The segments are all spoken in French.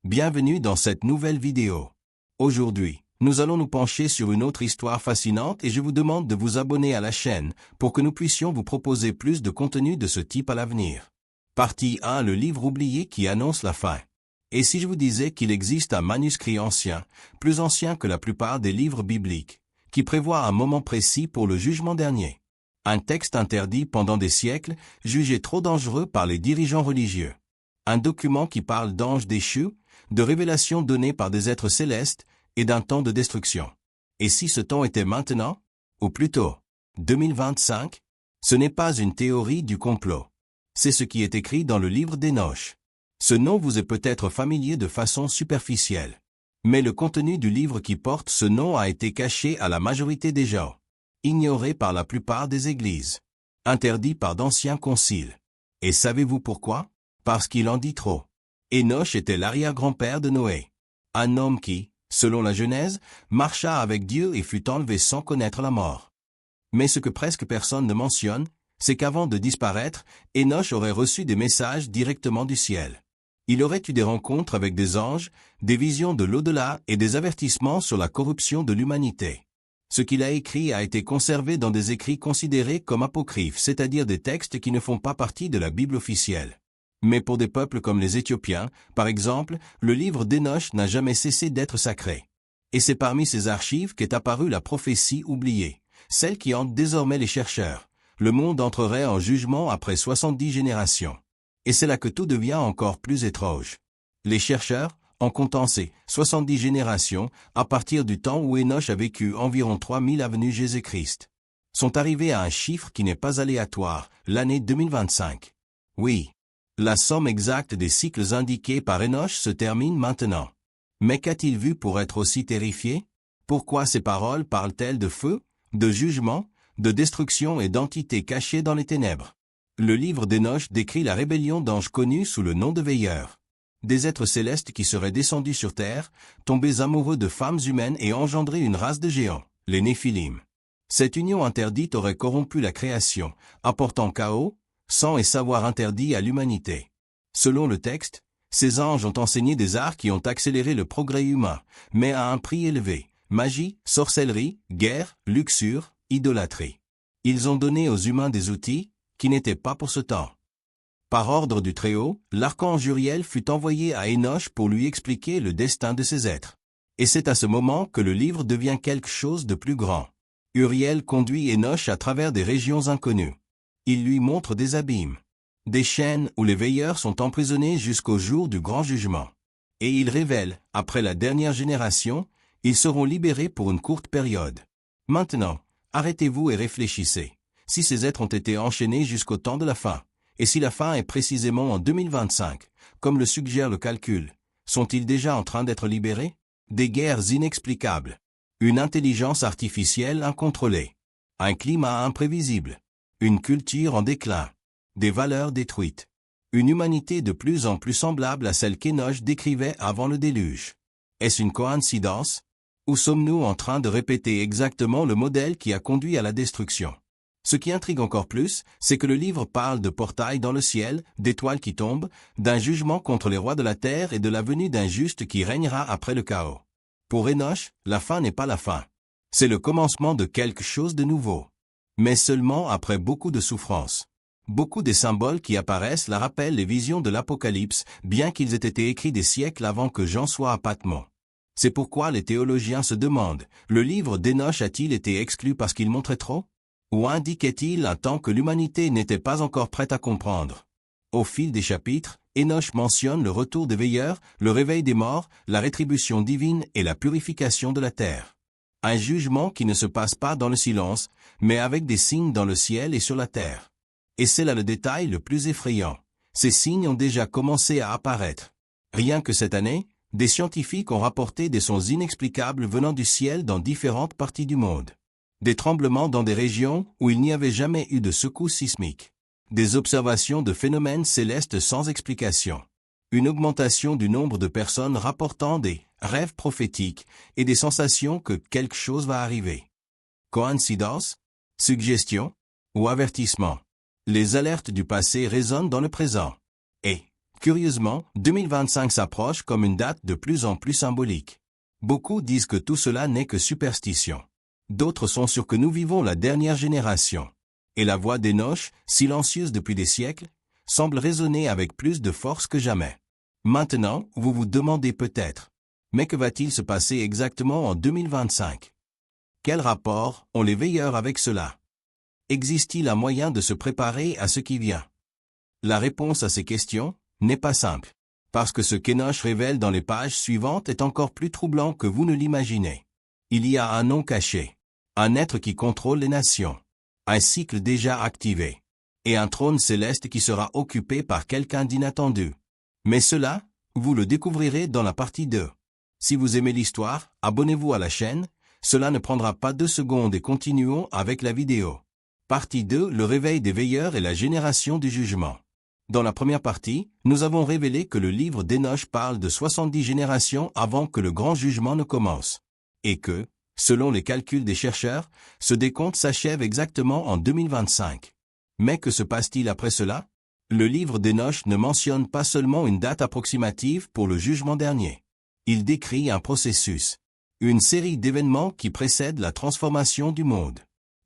Bienvenue dans cette nouvelle vidéo. Aujourd'hui, nous allons nous pencher sur une autre histoire fascinante et je vous demande de vous abonner à la chaîne pour que nous puissions vous proposer plus de contenu de ce type à l'avenir. Partie 1. Le livre oublié qui annonce la fin. Et si je vous disais qu'il existe un manuscrit ancien, plus ancien que la plupart des livres bibliques, qui prévoit un moment précis pour le jugement dernier? Un texte interdit pendant des siècles, jugé trop dangereux par les dirigeants religieux. Un document qui parle d'anges déchus, de révélations données par des êtres célestes et d'un temps de destruction. Et si ce temps était maintenant? Ou plutôt, 2025? Ce n'est pas une théorie du complot. C'est ce qui est écrit dans le livre d'Hénoch. Ce nom vous est peut-être familier de façon superficielle. Mais le contenu du livre qui porte ce nom a été caché à la majorité des gens, ignoré par la plupart des églises, interdit par d'anciens conciles. Et savez-vous pourquoi? Parce qu'il en dit trop. Hénoch était l'arrière-grand-père de Noé. Un homme qui, selon la Genèse, marcha avec Dieu et fut enlevé sans connaître la mort. Mais ce que presque personne ne mentionne, c'est qu'avant de disparaître, Hénoch aurait reçu des messages directement du ciel. Il aurait eu des rencontres avec des anges, des visions de l'au-delà et des avertissements sur la corruption de l'humanité. Ce qu'il a écrit a été conservé dans des écrits considérés comme apocryphes, c'est-à-dire des textes qui ne font pas partie de la Bible officielle. Mais pour des peuples comme les Éthiopiens, par exemple, le livre d'Hénoch n'a jamais cessé d'être sacré. Et c'est parmi ces archives qu'est apparue la prophétie oubliée, celle qui hante désormais les chercheurs. Le monde entrerait en jugement après 70 générations. Et c'est là que tout devient encore plus étrange. Les chercheurs, en comptant ces 70 générations, à partir du temps où Hénoch a vécu environ 3000 avenue Jésus-Christ, sont arrivés à un chiffre qui n'est pas aléatoire, l'année 2025. Oui. La somme exacte des cycles indiqués par Hénoch se termine maintenant. Mais qu'a-t-il vu pour être aussi terrifié? Pourquoi ces paroles parlent-elles de feu, de jugement, de destruction et d'entités cachées dans les ténèbres? Le livre d'Hénoch décrit la rébellion d'anges connus sous le nom de veilleurs. Des êtres célestes qui seraient descendus sur terre, tombés amoureux de femmes humaines et engendré une race de géants, les Néphilim. Cette union interdite aurait corrompu la création, apportant chaos, sang et savoir interdit à l'humanité. Selon le texte, ces anges ont enseigné des arts qui ont accéléré le progrès humain, mais à un prix élevé: magie, sorcellerie, guerre, luxure, idolâtrie. Ils ont donné aux humains des outils qui n'étaient pas pour ce temps. Par ordre du Très-Haut, l'archange Uriel fut envoyé à Hénoch pour lui expliquer le destin de ces êtres. Et c'est à ce moment que le livre devient quelque chose de plus grand. Uriel conduit Hénoch à travers des régions inconnues. Il lui montre des abîmes, des chaînes où les veilleurs sont emprisonnés jusqu'au jour du grand jugement. Et il révèle, après la dernière génération, ils seront libérés pour une courte période. Maintenant, arrêtez-vous et réfléchissez. Si ces êtres ont été enchaînés jusqu'au temps de la fin, et si la fin est précisément en 2025, comme le suggère le calcul, sont-ils déjà en train d'être libérés? Des guerres inexplicables, une intelligence artificielle incontrôlée, un climat imprévisible, une culture en déclin, des valeurs détruites, une humanité de plus en plus semblable à celle qu'Hénoch décrivait avant le déluge. Est-ce une coïncidence? Ou sommes-nous en train de répéter exactement le modèle qui a conduit à la destruction? Ce qui intrigue encore plus, c'est que le livre parle de portails dans le ciel, d'étoiles qui tombent, d'un jugement contre les rois de la terre et de la venue d'un juste qui régnera après le chaos. Pour Hénoch, la fin n'est pas la fin. C'est le commencement de quelque chose de nouveau. Mais seulement après beaucoup de souffrances. Beaucoup des symboles qui apparaissent la rappellent les visions de l'Apocalypse, bien qu'ils aient été écrits des siècles avant que Jean soit à Patmos. C'est pourquoi les théologiens se demandent, le livre d'Hénoch a-t-il été exclu parce qu'il montrait trop? Ou indiquait-il un temps que l'humanité n'était pas encore prête à comprendre? Au fil des chapitres, Hénoch mentionne le retour des veilleurs, le réveil des morts, la rétribution divine et la purification de la terre. Un jugement qui ne se passe pas dans le silence, mais avec des signes dans le ciel et sur la terre. Et c'est là le détail le plus effrayant. Ces signes ont déjà commencé à apparaître. Rien que cette année, des scientifiques ont rapporté des sons inexplicables venant du ciel dans différentes parties du monde. Des tremblements dans des régions où il n'y avait jamais eu de secousses sismiques. Des observations de phénomènes célestes sans explication. Une augmentation du nombre de personnes rapportant des rêves prophétiques et des sensations que quelque chose va arriver. Coïncidence? Suggestion? Ou avertissement? Les alertes du passé résonnent dans le présent. Et, Curieusement, 2025 s'approche comme une date de plus en plus symbolique. Beaucoup disent que tout cela n'est que superstition. D'autres sont sûrs que nous vivons la dernière génération. Et la voix d'Enoch, silencieuse depuis des siècles, semble résonner avec plus de force que jamais. Maintenant, vous vous demandez peut-être, mais que va-t-il se passer exactement en 2025? Quel rapport ont les veilleurs avec cela? Existe-t-il un moyen de se préparer à ce qui vient? La réponse à ces questions n'est pas simple, parce que ce qu'Enoch révèle dans les pages suivantes est encore plus troublant que vous ne l'imaginez. Il y a un nom caché, un être qui contrôle les nations, un cycle déjà activé, et un trône céleste qui sera occupé par quelqu'un d'inattendu. Mais cela, vous le découvrirez dans la partie 2. Si vous aimez l'histoire, abonnez-vous à la chaîne, cela ne prendra pas 2 secondes et continuons avec la vidéo. Partie 2, le réveil des veilleurs et la génération du jugement. Dans la première partie, nous avons révélé que le livre d'Enoch parle de 70 générations avant que le grand jugement ne commence. Et que, selon les calculs des chercheurs, ce décompte s'achève exactement en 2025. Mais que se passe-t-il après cela? Le livre d'Enoch ne mentionne pas seulement une date approximative pour le jugement dernier. Il décrit un processus, une série d'événements qui précèdent la transformation du monde.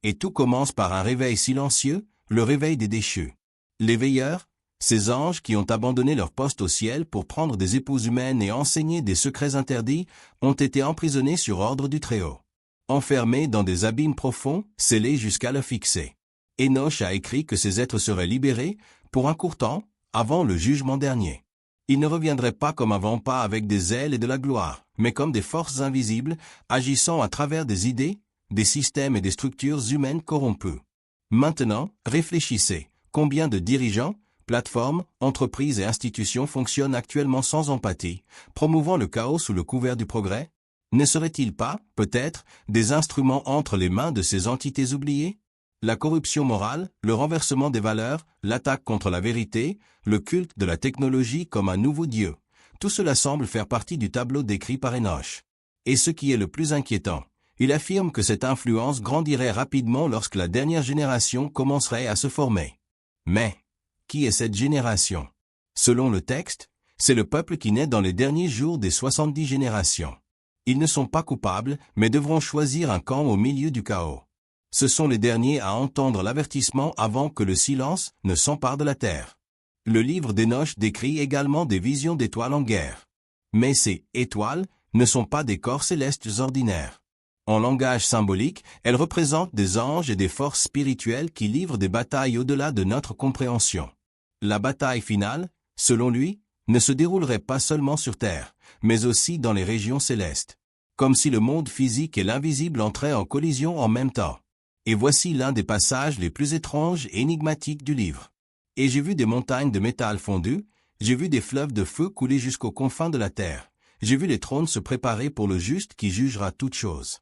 Et tout commence par un réveil silencieux, le réveil des déchus. Les veilleurs, ces anges qui ont abandonné leur poste au ciel pour prendre des épouses humaines et enseigner des secrets interdits, ont été emprisonnés sur ordre du Très-Haut. Enfermés dans des abîmes profonds, scellés jusqu'à le fixer. Enoch a écrit que ces êtres seraient libérés, pour un court temps, avant le jugement dernier. Ils ne reviendraient pas comme avant, pas avec des ailes et de la gloire, mais comme des forces invisibles, agissant à travers des idées, des systèmes et des structures humaines corrompues. Maintenant, réfléchissez, combien de dirigeants, plateformes, entreprises et institutions fonctionnent actuellement sans empathie, promouvant le chaos sous le couvert du progrès? Ne seraient-ils pas, peut-être, des instruments entre les mains de ces entités oubliées? La corruption morale, le renversement des valeurs, l'attaque contre la vérité, le culte de la technologie comme un nouveau dieu, tout cela semble faire partie du tableau décrit par Enoch. Et ce qui est le plus inquiétant, il affirme que cette influence grandirait rapidement lorsque la dernière génération commencerait à se former. Mais, qui est cette génération? Selon le texte, c'est le peuple qui naît dans les derniers jours des 70 générations. Ils ne sont pas coupables, mais devront choisir un camp au milieu du chaos. Ce sont les derniers à entendre l'avertissement avant que le silence ne s'empare de la terre. Le livre d'Enoch décrit également des visions d'étoiles en guerre. Mais ces étoiles ne sont pas des corps célestes ordinaires. En langage symbolique, elles représentent des anges et des forces spirituelles qui livrent des batailles au-delà de notre compréhension. La bataille finale, selon lui, ne se déroulerait pas seulement sur Terre, mais aussi dans les régions célestes. Comme si le monde physique et l'invisible entraient en collision en même temps. Et voici l'un des passages les plus étranges et énigmatiques du livre. Et j'ai vu des montagnes de métal fondu, j'ai vu des fleuves de feu couler jusqu'aux confins de la terre, j'ai vu les trônes se préparer pour le juste qui jugera toutes choses.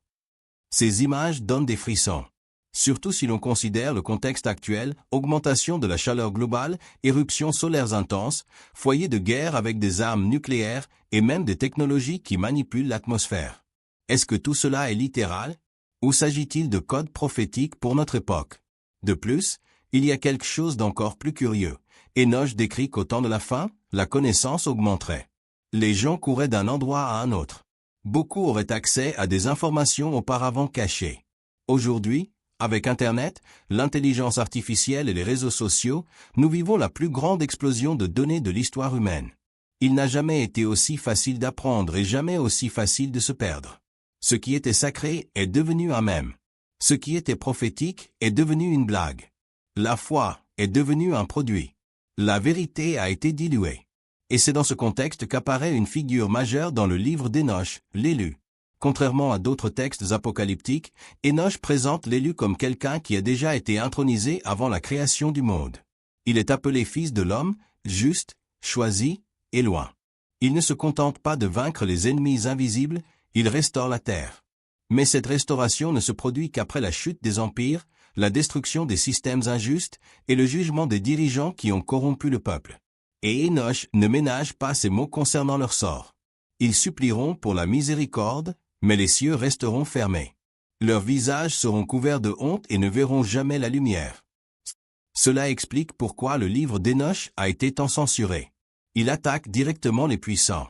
Ces images donnent des frissons. Surtout si l'on considère le contexte actuel, augmentation de la chaleur globale, éruptions solaires intenses, foyers de guerre avec des armes nucléaires et même des technologies qui manipulent l'atmosphère. Est-ce que tout cela est littéral? Ou s'agit-il de codes prophétiques pour notre époque? De plus, il y a quelque chose d'encore plus curieux. Enoch décrit qu'au temps de la fin, la connaissance augmenterait. Les gens couraient d'un endroit à un autre. Beaucoup auraient accès à des informations auparavant cachées. Aujourd'hui, avec Internet, l'intelligence artificielle et les réseaux sociaux, nous vivons la plus grande explosion de données de l'histoire humaine. Il n'a jamais été aussi facile d'apprendre et jamais aussi facile de se perdre. Ce qui était sacré est devenu un mème. Ce qui était prophétique est devenu une blague. La foi est devenue un produit. La vérité a été diluée. Et c'est dans ce contexte qu'apparaît une figure majeure dans le livre d'Enoch, l'élu. Contrairement à d'autres textes apocalyptiques, Enoch présente l'élu comme quelqu'un qui a déjà été intronisé avant la création du monde. Il est appelé fils de l'homme, juste, choisi, et loin. Il ne se contente pas de vaincre les ennemis invisibles, il restaure la terre. Mais cette restauration ne se produit qu'après la chute des empires, la destruction des systèmes injustes et le jugement des dirigeants qui ont corrompu le peuple. Et Enoch ne ménage pas ses mots concernant leur sort. Ils supplieront pour la miséricorde, mais les cieux resteront fermés. Leurs visages seront couverts de honte et ne verront jamais la lumière. Cela explique pourquoi le livre d'Enoch a été tant censuré. Il attaque directement les puissants.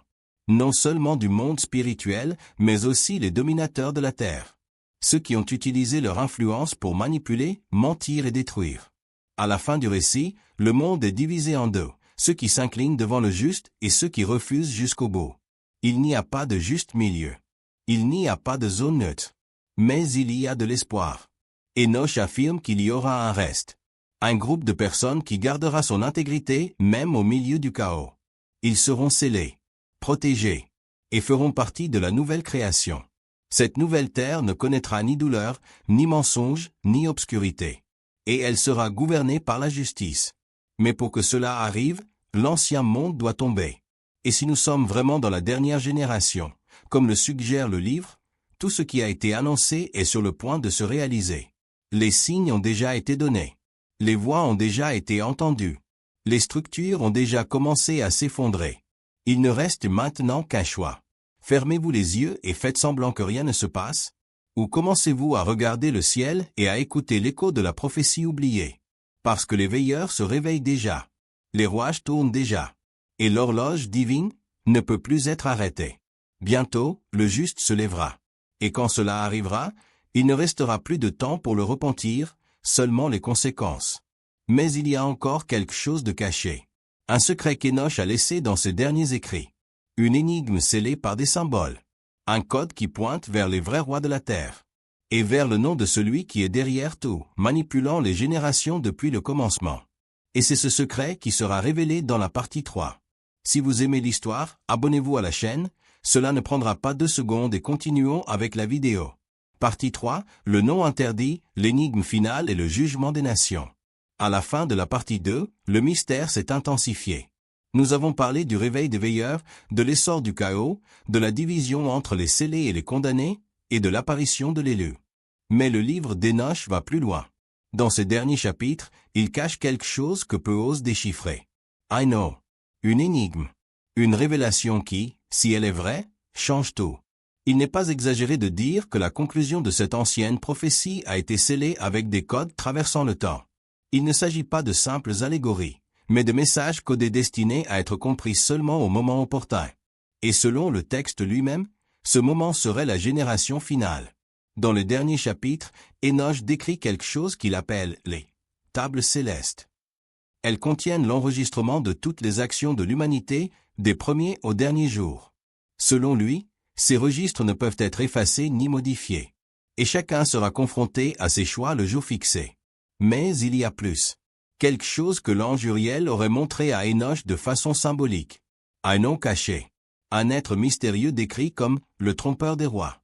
Non seulement du monde spirituel, mais aussi les dominateurs de la terre. Ceux qui ont utilisé leur influence pour manipuler, mentir et détruire. À la fin du récit, le monde est divisé en deux, ceux qui s'inclinent devant le juste et ceux qui refusent jusqu'au bout. Il n'y a pas de juste milieu. Il n'y a pas de zone neutre. Mais il y a de l'espoir. Enoch affirme qu'il y aura un reste. Un groupe de personnes qui gardera son intégrité même au milieu du chaos. Ils seront scellés, protégés, et feront partie de la nouvelle création. Cette nouvelle terre ne connaîtra ni douleur, ni mensonge, ni obscurité. Et elle sera gouvernée par la justice. Mais pour que cela arrive, l'ancien monde doit tomber. Et si nous sommes vraiment dans la dernière génération, comme le suggère le livre, tout ce qui a été annoncé est sur le point de se réaliser. Les signes ont déjà été donnés. Les voix ont déjà été entendues. Les structures ont déjà commencé à s'effondrer. Il ne reste maintenant qu'un choix. Fermez-vous les yeux et faites semblant que rien ne se passe? Ou commencez-vous à regarder le ciel et à écouter l'écho de la prophétie oubliée? Parce que les veilleurs se réveillent déjà. Les rouages tournent déjà. Et l'horloge divine ne peut plus être arrêtée. Bientôt, le juste se lèvera. Et quand cela arrivera, il ne restera plus de temps pour le repentir, seulement les conséquences. Mais il y a encore quelque chose de caché. Un secret qu'Enoch a laissé dans ses derniers écrits. Une énigme scellée par des symboles. Un code qui pointe vers les vrais rois de la terre. Et vers le nom de celui qui est derrière tout, manipulant les générations depuis le commencement. Et c'est ce secret qui sera révélé dans la partie 3. Si vous aimez l'histoire, abonnez-vous à la chaîne, cela ne prendra pas 2 secondes et continuons avec la vidéo. Partie 3, le nom interdit, l'énigme finale et le jugement des nations. À la fin de la partie 2, le mystère s'est intensifié. Nous avons parlé du réveil des veilleurs, de l'essor du chaos, de la division entre les scellés et les condamnés, et de l'apparition de l'élu. Mais le livre d'Enoch va plus loin. Dans ces derniers chapitres, il cache quelque chose que peu osent déchiffrer. I know. Une énigme. Une révélation qui, si elle est vraie, change tout. Il n'est pas exagéré de dire que la conclusion de cette ancienne prophétie a été scellée avec des codes traversant le temps. Il ne s'agit pas de simples allégories, mais de messages codés destinés à être compris seulement au moment opportun. Et selon le texte lui-même, ce moment serait la génération finale. Dans le dernier chapitre, Enoch décrit quelque chose qu'il appelle les tables célestes. Elles contiennent l'enregistrement de toutes les actions de l'humanité, des premiers aux derniers jours. Selon lui, ces registres ne peuvent être effacés ni modifiés. Et chacun sera confronté à ses choix le jour fixé. Mais il y a plus. Quelque chose que l'ange Uriel aurait montré à Enoch de façon symbolique. Un nom caché. Un être mystérieux décrit comme le trompeur des rois.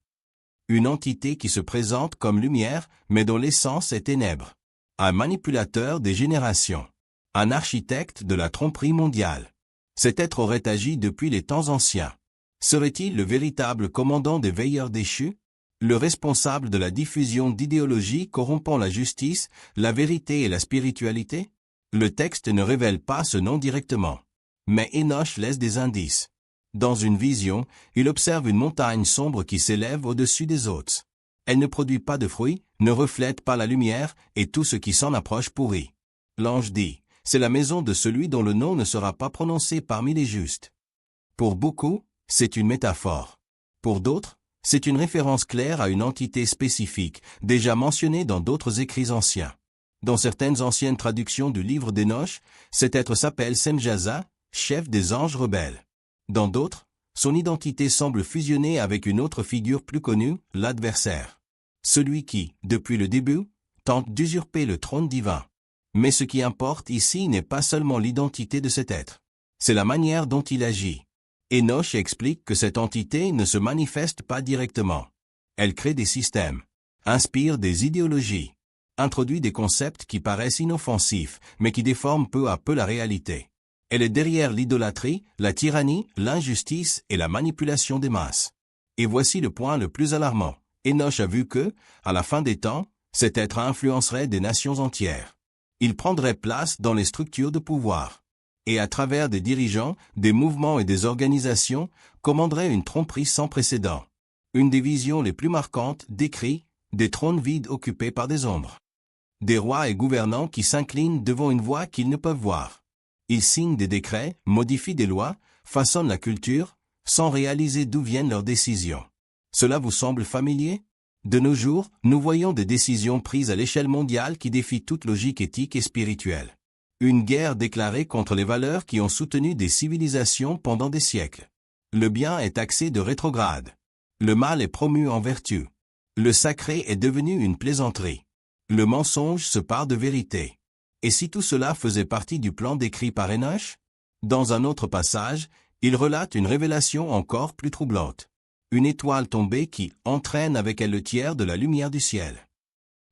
Une entité qui se présente comme lumière, mais dont l'essence est ténèbres. Un manipulateur des générations. Un architecte de la tromperie mondiale. Cet être aurait agi depuis les temps anciens. Serait-il le véritable commandant des veilleurs déchus? Le responsable de la diffusion d'idéologies corrompant la justice, la vérité et la spiritualité? Le texte ne révèle pas ce nom directement. Mais Enoch laisse des indices. Dans une vision, il observe une montagne sombre qui s'élève au-dessus des autres. Elle ne produit pas de fruits, ne reflète pas la lumière, et tout ce qui s'en approche pourrit. L'ange dit, c'est la maison de celui dont le nom ne sera pas prononcé parmi les justes. Pour beaucoup, c'est une métaphore. Pour d'autres, c'est une référence claire à une entité spécifique, déjà mentionnée dans d'autres écrits anciens. Dans certaines anciennes traductions du livre d'Enoch, cet être s'appelle Semjaza, chef des anges rebelles. Dans d'autres, son identité semble fusionner avec une autre figure plus connue, l'adversaire. Celui qui, depuis le début, tente d'usurper le trône divin. Mais ce qui importe ici n'est pas seulement l'identité de cet être. C'est la manière dont il agit. Enoch explique que cette entité ne se manifeste pas directement. Elle crée des systèmes, inspire des idéologies, introduit des concepts qui paraissent inoffensifs, mais qui déforment peu à peu la réalité. Elle est derrière l'idolâtrie, la tyrannie, l'injustice et la manipulation des masses. Et voici le point le plus alarmant. Enoch a vu que, à la fin des temps, cet être influencerait des nations entières. Il prendrait place dans les structures de pouvoir. Et à travers des dirigeants, des mouvements et des organisations, commanderait une tromperie sans précédent. Une des visions les plus marquantes décrit des trônes vides occupés par des ombres. Des rois et gouvernants qui s'inclinent devant une voix qu'ils ne peuvent voir. Ils signent des décrets, modifient des lois, façonnent la culture, sans réaliser d'où viennent leurs décisions. Cela vous semble familier? De nos jours, nous voyons des décisions prises à l'échelle mondiale qui défient toute logique éthique et spirituelle. Une guerre déclarée contre les valeurs qui ont soutenu des civilisations pendant des siècles. Le bien est taxé de rétrograde. Le mal est promu en vertu. Le sacré est devenu une plaisanterie. Le mensonge se pare de vérité. Et si tout cela faisait partie du plan décrit par Enoch? Dans un autre passage, il relate une révélation encore plus troublante. Une étoile tombée qui entraîne avec elle le tiers de la lumière du ciel.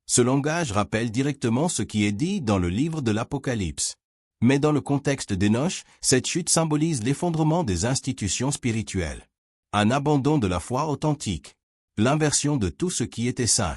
Ce langage rappelle directement ce qui est dit dans le livre de l'Apocalypse. Mais dans le contexte d'Enoch, cette chute symbolise l'effondrement des institutions spirituelles. Un abandon de la foi authentique. L'inversion de tout ce qui était saint.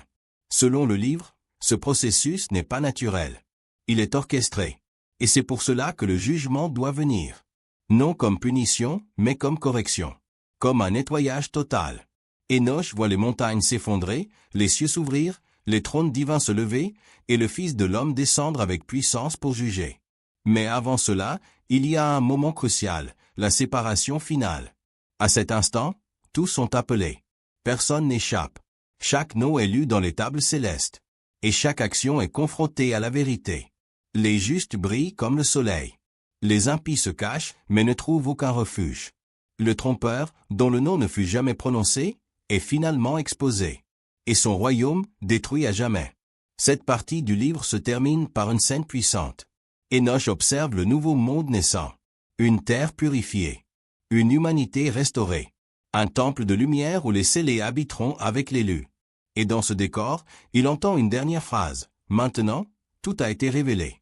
Selon le livre, ce processus n'est pas naturel. Il est orchestré. Et c'est pour cela que le jugement doit venir. Non comme punition, mais comme correction. Comme un nettoyage total. Enoch voit les montagnes s'effondrer, les cieux s'ouvrir, les trônes divins se lever, et le Fils de l'homme descendre avec puissance pour juger. Mais avant cela, il y a un moment crucial, la séparation finale. À cet instant, tous sont appelés. Personne n'échappe. Chaque nom est lu dans les tables célestes. Et chaque action est confrontée à la vérité. Les justes brillent comme le soleil. Les impies se cachent, mais ne trouvent aucun refuge. Le trompeur, dont le nom ne fut jamais prononcé, est finalement exposé. Et son royaume, détruit à jamais. Cette partie du livre se termine par une scène puissante. Enoch observe le nouveau monde naissant. Une terre purifiée. Une humanité restaurée. Un temple de lumière où les scellés habiteront avec l'élu. Et dans ce décor, il entend une dernière phrase. Maintenant, tout a été révélé.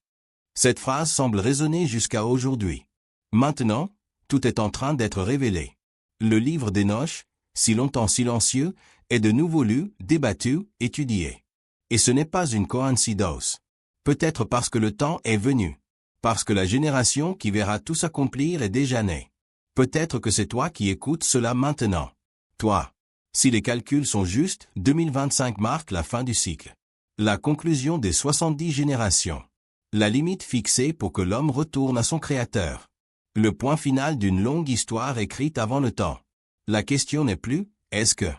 Cette phrase semble résonner jusqu'à aujourd'hui. Maintenant, tout est en train d'être révélé. Le livre d'Enoch, si longtemps silencieux, est de nouveau lu, débattu, étudié. Et ce n'est pas une coïncidence. Peut-être parce que le temps est venu. Parce que la génération qui verra tout s'accomplir est déjà née. Peut-être que c'est toi qui écoutes cela maintenant. Toi. Si les calculs sont justes, 2025 marque la fin du cycle. La conclusion des 70 générations. La limite fixée pour que l'homme retourne à son Créateur. Le point final d'une longue histoire écrite avant le temps. La question n'est plus « est-ce que ?»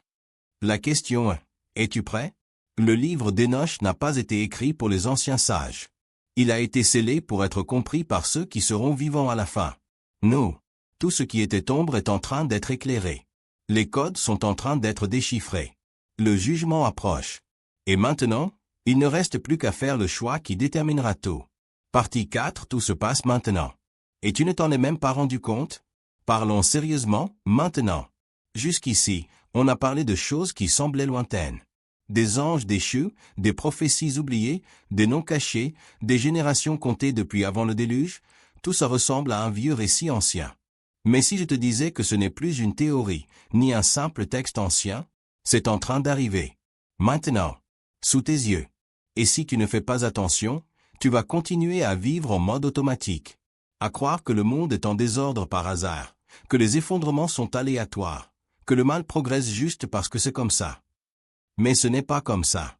La question est « es-tu prêt ?» Le livre d'Enoch n'a pas été écrit pour les anciens sages. Il a été scellé pour être compris par ceux qui seront vivants à la fin. Nous. Tout ce qui était ombre est en train d'être éclairé. Les codes sont en train d'être déchiffrés. Le jugement approche. Et maintenant, il ne reste plus qu'à faire le choix qui déterminera tout. Partie 4. Tout se passe maintenant. Et tu ne t'en es même pas rendu compte? Parlons sérieusement, maintenant. Jusqu'ici, on a parlé de choses qui semblaient lointaines. Des anges déchus, des prophéties oubliées, des noms cachés, des générations comptées depuis avant le déluge, tout ça ressemble à un vieux récit ancien. Mais si je te disais que ce n'est plus une théorie, ni un simple texte ancien, c'est en train d'arriver. Maintenant. Sous tes yeux. Et si tu ne fais pas attention, tu vas continuer à vivre en mode automatique. À croire que le monde est en désordre par hasard, que les effondrements sont aléatoires, que le mal progresse juste parce que c'est comme ça. Mais ce n'est pas comme ça.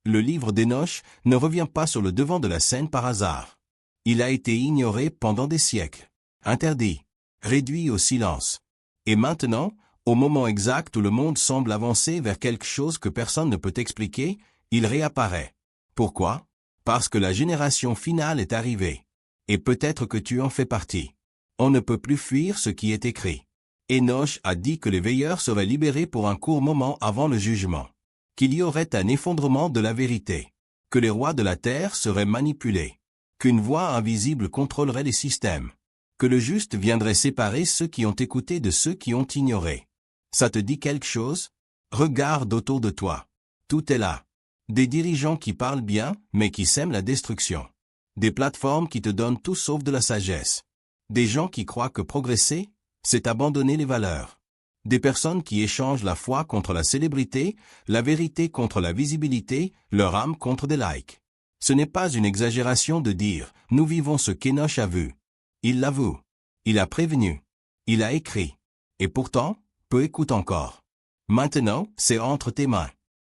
Le livre d'Enoch ne revient pas sur le devant de la scène par hasard. Il a été ignoré pendant des siècles, interdit, réduit au silence. Et maintenant, au moment exact où le monde semble avancer vers quelque chose que personne ne peut expliquer, il réapparaît. Pourquoi? Parce que la génération finale est arrivée. Et peut-être que tu en fais partie. On ne peut plus fuir ce qui est écrit. Enoch a dit que les veilleurs seraient libérés pour un court moment avant le jugement. Qu'il y aurait un effondrement de la vérité. Que les rois de la terre seraient manipulés. Qu'une voix invisible contrôlerait les systèmes. Que le juste viendrait séparer ceux qui ont écouté de ceux qui ont ignoré. Ça te dit quelque chose? Regarde autour de toi. Tout est là. Des dirigeants qui parlent bien, mais qui sèment la destruction. Des plateformes qui te donnent tout sauf de la sagesse. Des gens qui croient que progresser, c'est abandonner les valeurs. Des personnes qui échangent la foi contre la célébrité, la vérité contre la visibilité, leur âme contre des likes. Ce n'est pas une exagération de dire « nous vivons ce qu'Enoch a vu ». Il l'avoue. Il a prévenu. Il a écrit. Et pourtant, peu écoutent encore. Maintenant, c'est entre tes mains.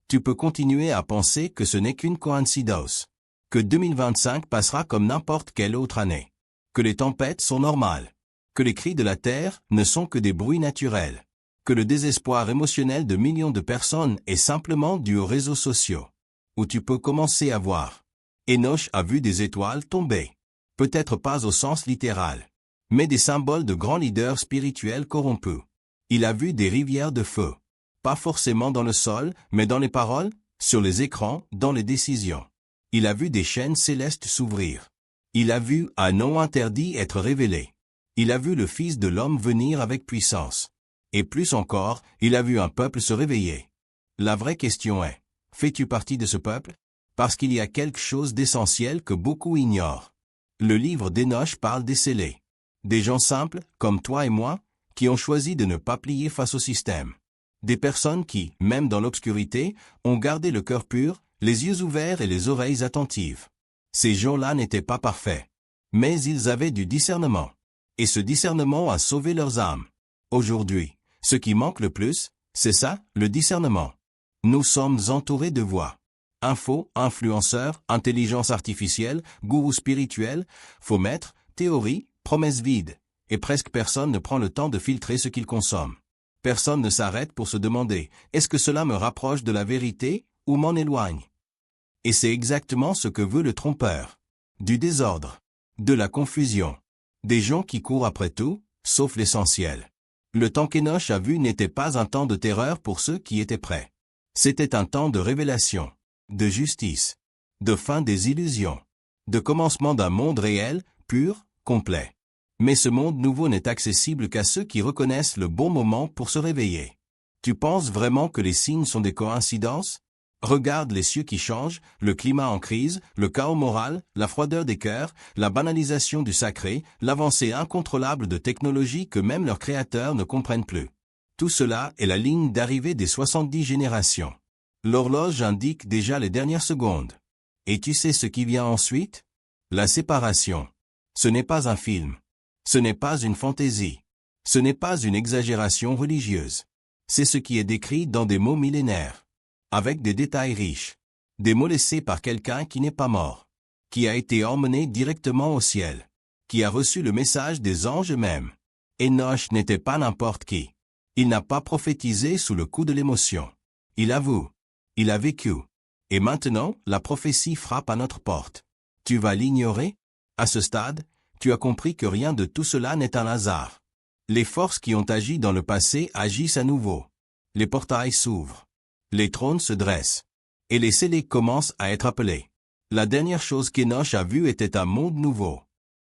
Tu peux continuer à penser que ce n'est qu'une coïncidence. Que 2025 passera comme n'importe quelle autre année. que les tempêtes sont normales, que les cris de la terre ne sont que des bruits naturels, que le désespoir émotionnel de millions de personnes est simplement dû aux réseaux sociaux, où tu peux commencer à voir. Enoch a vu des étoiles tomber. Peut-être pas au sens littéral, mais des symboles de grands leaders spirituels corrompus. Il a vu des rivières de feu. Pas forcément dans le sol, mais dans les paroles, sur les écrans, dans les décisions. Il a vu des chaînes célestes s'ouvrir. Il a vu un nom interdit être révélé. Il a vu le Fils de l'homme venir avec puissance. Et plus encore, il a vu un peuple se réveiller. La vraie question est, fais-tu partie de ce peuple? Parce qu'il y a quelque chose d'essentiel que beaucoup ignorent. Le livre d'Enoch parle des scellés. Des gens simples, comme toi et moi, qui ont choisi de ne pas plier face au système. Des personnes qui, même dans l'obscurité, ont gardé le cœur pur, les yeux ouverts et les oreilles attentives. Ces gens-là n'étaient pas parfaits. Mais ils avaient du discernement. Et ce discernement a sauvé leurs âmes. Aujourd'hui, ce qui manque le plus, c'est ça, le discernement. Nous sommes entourés de voix. Infos, influenceurs, intelligence artificielle, gourous spirituels, faux maîtres, théories, promesses vides. Et presque personne ne prend le temps de filtrer ce qu'il consomme. Personne ne s'arrête pour se demander, est-ce que cela me rapproche de la vérité, ou m'en éloigne? Et c'est exactement ce que veut le trompeur. Du désordre. De la confusion. Des gens qui courent après tout, sauf l'essentiel. Le temps qu'Enoch a vu n'était pas un temps de terreur pour ceux qui étaient prêts. C'était un temps de révélation, de justice, de fin des illusions, de commencement d'un monde réel, pur, complet. Mais ce monde nouveau n'est accessible qu'à ceux qui reconnaissent le bon moment pour se réveiller. Tu penses vraiment que les signes sont des coïncidences? Regarde les cieux qui changent, le climat en crise, le chaos moral, la froideur des cœurs, la banalisation du sacré, l'avancée incontrôlable de technologies que même leurs créateurs ne comprennent plus. Tout cela est la ligne d'arrivée des 70 générations. L'horloge indique déjà les dernières secondes. Et tu sais ce qui vient ensuite? La séparation. Ce n'est pas un film. Ce n'est pas une fantaisie. Ce n'est pas une exagération religieuse. C'est ce qui est décrit dans des mots millénaires. Avec des détails riches. Des mots laissés par quelqu'un qui n'est pas mort. Qui a été emmené directement au ciel. Qui a reçu le message des anges eux-mêmes. Enoch n'était pas n'importe qui. Il n'a pas prophétisé sous le coup de l'émotion. Il avoue. Il a vécu. Et maintenant, la prophétie frappe à notre porte. Tu vas l'ignorer? À ce stade, tu as compris que rien de tout cela n'est un hasard. Les forces qui ont agi dans le passé agissent à nouveau. Les portails s'ouvrent. Les trônes se dressent. Et les scellés commencent à être appelés. La dernière chose qu'Enoch a vue était un monde nouveau.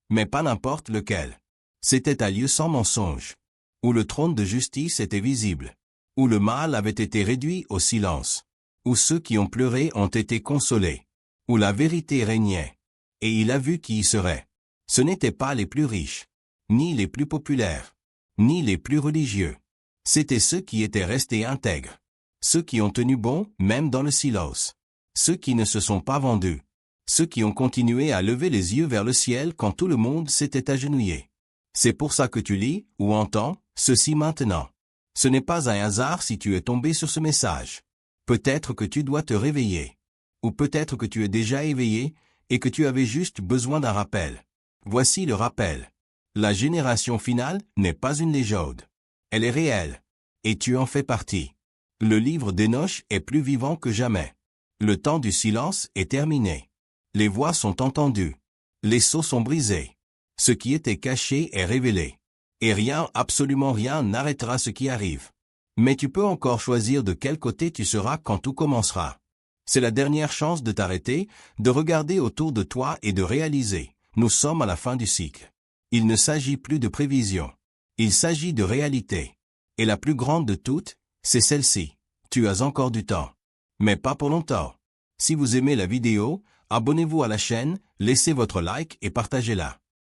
Mais pas n'importe lequel. C'était un lieu sans mensonge. Où le trône de justice était visible. Où le mal avait été réduit au silence. Où ceux qui ont pleuré ont été consolés. Où la vérité régnait. Et il a vu qui y serait. Ce n'étaient pas les plus riches. Ni les plus populaires. Ni les plus religieux. C'étaient ceux qui étaient restés intègres. Ceux qui ont tenu bon, même dans le silence. Ceux qui ne se sont pas vendus. Ceux qui ont continué à lever les yeux vers le ciel quand tout le monde s'était agenouillé. C'est pour ça que tu lis, ou entends, ceci maintenant. Ce n'est pas un hasard si tu es tombé sur ce message. Peut-être que tu dois te réveiller. Ou peut-être que tu es déjà éveillé, et que tu avais juste besoin d'un rappel. Voici le rappel. La génération finale n'est pas une légende. Elle est réelle. Et tu en fais partie. Le livre d'Enoch est plus vivant que jamais. Le temps du silence est terminé. Les voix sont entendues. Les sceaux sont brisés. Ce qui était caché est révélé. Et rien, absolument rien n'arrêtera ce qui arrive. Mais tu peux encore choisir de quel côté tu seras quand tout commencera. C'est la dernière chance de t'arrêter, de regarder autour de toi et de réaliser. Nous sommes à la fin du cycle. Il ne s'agit plus de prévision. Il s'agit de réalité. Et la plus grande de toutes, c'est celle-ci. Tu as encore du temps. Mais pas pour longtemps. Si vous aimez la vidéo, abonnez-vous à la chaîne, laissez votre like et partagez-la.